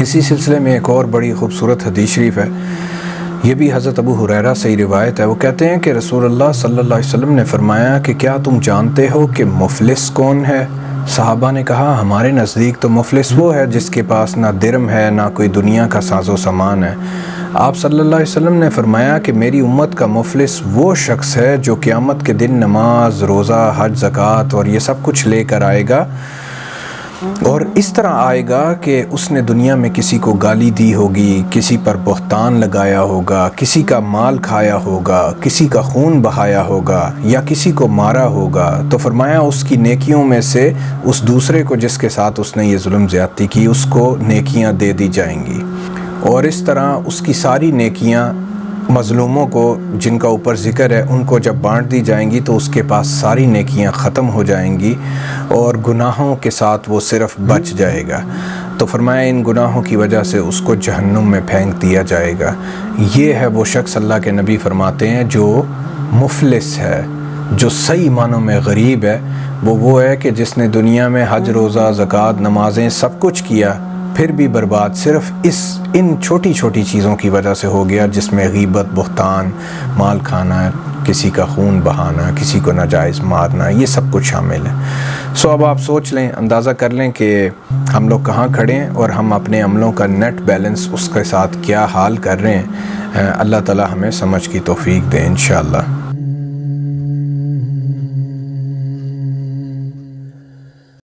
اسی سلسلے میں ایک اور بڑی خوبصورت حدیث شریف ہے، یہ بھی حضرت ابو ہریرہ سے ہی روایت ہے۔ وہ کہتے ہیں کہ رسول اللہ صلی اللہ علیہ وسلم نے فرمایا کہ کیا تم جانتے ہو کہ مفلس کون ہے؟ صحابہ نے کہا ہمارے نزدیک تو مفلس وہ ہے جس کے پاس نہ درم ہے نہ کوئی دنیا کا ساز و سامان ہے۔ آپ صلی اللہ علیہ وسلم نے فرمایا کہ میری امت کا مفلس وہ شخص ہے جو قیامت کے دن نماز، روزہ، حج، زکوٰۃ اور یہ سب کچھ لے کر آئے گا، اور اس طرح آئے گا کہ اس نے دنیا میں کسی کو گالی دی ہوگی، کسی پر بہتان لگایا ہوگا، کسی کا مال کھایا ہوگا، کسی کا خون بہایا ہوگا یا کسی کو مارا ہوگا، تو فرمایا اس کی نیکیوں میں سے اس دوسرے کو جس کے ساتھ اس نے یہ ظلم زیادتی کی اس کو نیکیاں دے دی جائیں گی، اور اس طرح اس کی ساری نیکیاں مظلوموں کو جن کا اوپر ذکر ہے ان کو جب بانٹ دی جائیں گی تو اس کے پاس ساری نیکیاں ختم ہو جائیں گی اور گناہوں کے ساتھ وہ صرف بچ جائے گا۔ تو فرمایا ان گناہوں کی وجہ سے اس کو جہنم میں پھینک دیا جائے گا۔ یہ ہے وہ شخص، اللہ کے نبی فرماتے ہیں، جو مفلس ہے، جو صحیح معنوں میں غریب ہے۔ وہ ہے کہ جس نے دنیا میں حج، روزہ، زکوٰۃ، نمازیں سب کچھ کیا، پھر بھی برباد صرف ان چھوٹی چھوٹی چیزوں کی وجہ سے ہو گیا، جس میں غیبت، بہتان، مال کھانا، کسی کا خون بہانا، کسی کو ناجائز مارنا، یہ سب کچھ شامل ہے۔ اب آپ سوچ لیں، اندازہ کر لیں کہ ہم لوگ کہاں کھڑے ہیں اور ہم اپنے عملوں کا نیٹ بیلنس اس کے ساتھ کیا حال کر رہے ہیں۔ اللہ تعالی ہمیں سمجھ کی توفیق دے انشاءاللہ۔